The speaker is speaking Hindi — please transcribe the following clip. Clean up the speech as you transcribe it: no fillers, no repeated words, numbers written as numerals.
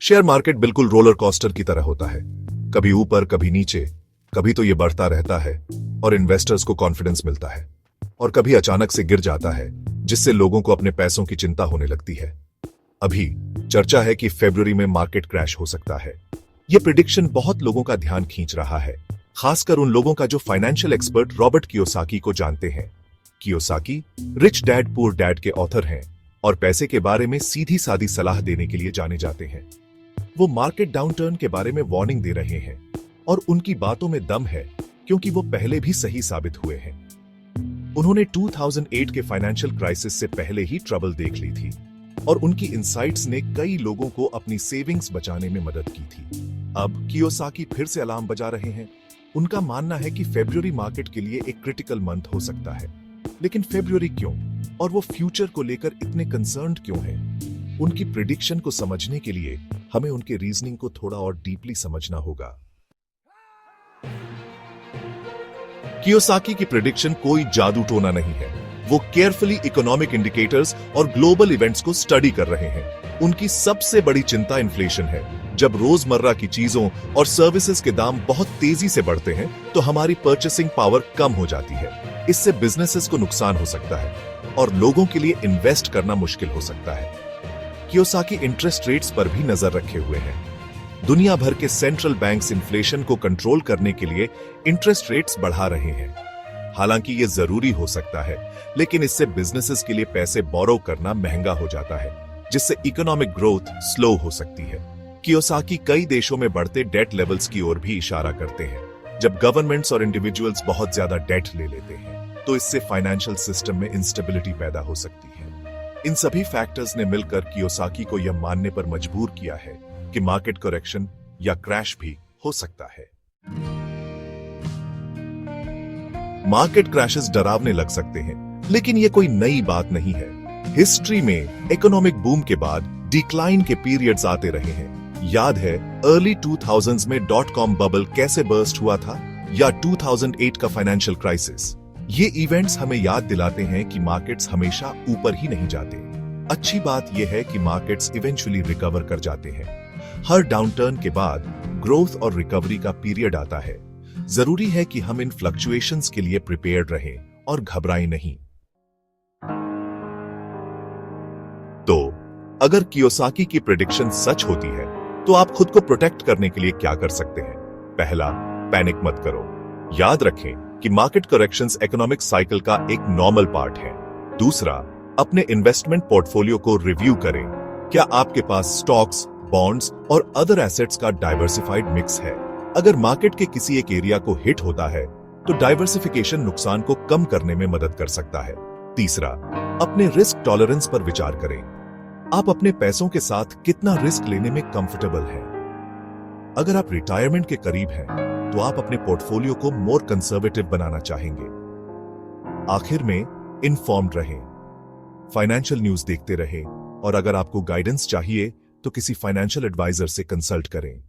शेयर मार्केट बिल्कुल रोलर कोस्टर की तरह होता है, कभी ऊपर कभी नीचे, कभी तो ये बढ़ता रहता है और इन्वेस्टर्स को कॉन्फिडेंस मिलता है, और कभी अचानक से गिर जाता है जिससे लोगों को अपने पैसों की चिंता होने लगती है। अभी चर्चा है कि फरवरी में मार्केट क्रैश हो सकता है। यह प्रिडिक्शन बहुत लोगों का ध्यान खींच रहा है, खासकर उन लोगों का जो फाइनेंशियल एक्सपर्ट रॉबर्ट कियोसाकी को जानते हैं। Kiyosaki rich dad poor dad के ऑथर हैं और पैसे के बारे में सीधी सादी सलाह देने के लिए जाने जाते हैं। वो मार्केट डाउनटर्न के बारे में वार्निंग दे रहे हैं और उनकी बातों में दम है क्योंकि वो पहले भी सही साबित हुए हैं। उन्होंने 2008 के फाइनेंशियल क्राइसिस से पहले ही ट्रबल देख ली थी और उनकी इनसाइट्स ने कई लोगों को अपनी सेविंग्स बचाने में मदद की थी। अब कियोसाकी फिर से अलार्म बजा रहे हैं। उनका मानना है कि फरवरी मार्केट के लिए एक क्रिटिकल मंथ हो सकता है। लेकिन फरवरी क्यों, और वो फ्यूचर को लेकर इतने कंसर्न्ड क्यों हैं? उनकी प्रिडिक्शन को समझने के लिए हमें उनके रीजनिंग को थोड़ा और डीपली समझना होगा। कियोसाकी की प्रिडिक्शन कोई जादू टोना नहीं है। वो केयरफुली इकोनॉमिक इंडिकेटर्स और ग्लोबल इवेंट्स को स्टडी कर रहे हैं। उनकी सबसे बड़ी चिंता इन्फ्लेशन है। जब रोजमर्रा की चीजों और सर्विसेज के दाम बहुत तेजी से बढ़ते हैं तो हमारी परचेसिंग पावर कम हो जाती है। इससे बिजनेसेस को नुकसान हो सकता है और लोगों के लिए इन्वेस्ट करना मुश्किल हो सकता है। कियोसाकी इंटरेस्ट रेट्स पर भी नजर रखे हुए हैं। दुनिया भर के सेंट्रल बैंक्स इन्फ्लेशन को कंट्रोल करने के लिए इंटरेस्ट रेट्स बढ़ा रहे हैं। हालांकि ये जरूरी हो सकता है, लेकिन इससे बिजनेसेस के लिए पैसे बोरो करना महंगा हो जाता है, जिससे इकोनॉमिक ग्रोथ स्लो हो सकती है। कियोसाकी कई देशों में बढ़ते डेट लेवल्स की ओर भी इशारा करते हैं। जब गवर्नमेंट्स और इंडिविजुअल्स बहुत ज्यादा डेट ले लेते हैं तो इससे फाइनेंशियल सिस्टम में इंस्टेबिलिटी पैदा हो सकती है। इन सभी फैक्टर्स ने मिलकर कियोसाकी को यह मानने पर मजबूर किया है कि मार्केट करेक्शन या क्रैश भी हो सकता है। मार्केट क्रैशेस डरावने लग सकते हैं, लेकिन यह कोई नई बात नहीं है। हिस्ट्री में इकोनॉमिक बूम के बाद डिक्लाइन के पीरियड्स आते रहे हैं। याद है अर्ली 2000s में .com बबल कैसे बर्स्ट हुआ था, या 2008 का फाइनेंशियल क्राइसिस। ये इवेंट्स हमें याद दिलाते हैं कि मार्केट्स हमेशा ऊपर ही नहीं जाते। अच्छी बात यह है कि मार्केट्स इवेंचुअली रिकवर कर जाते हैं। हर डाउनटर्न के बाद ग्रोथ और रिकवरी का पीरियड आता है। जरूरी है कि हम इन फ्लक्चुएशंस के लिए प्रिपेयर्ड रहें और घबराएं नहीं। तो अगर कियोसाकी की प्रेडिक्शन सच होती है तो आप खुद को प्रोटेक्ट करने के लिए क्या कर सकते हैं? पहला, पैनिक मत करो। याद रखें कि मार्केट करेक्शंस इकोनॉमिक साइकिल का एक नॉर्मल पार्ट है। दूसरा, अपने इन्वेस्टमेंट पोर्टफोलियो को रिव्यू करें। क्या आपके पास स्टॉक्स, बॉन्ड्स और अदर एसेट्स का डाइवर्सिफाइड मिक्स है? अगर मार्केट के किसी एक एरिया को हिट होता है तो डाइवर्सिफिकेशन नुकसान को कम करने में मदद कर सकता है। तीसरा, अपने रिस्क टॉलरेंस पर विचार करें। आप अपने पैसों के साथ कितना रिस्क लेने में कंफर्टेबल हैं? अगर आप रिटायरमेंट के करीब हैं तो आप अपने पोर्टफोलियो को मोर कंजर्वेटिव बनाना चाहेंगे। आखिर में, इन्फॉर्म्ड रहें, फाइनेंशियल न्यूज देखते रहें और अगर आपको गाइडेंस चाहिए तो किसी फाइनेंशियल एडवाइजर से कंसल्ट करें।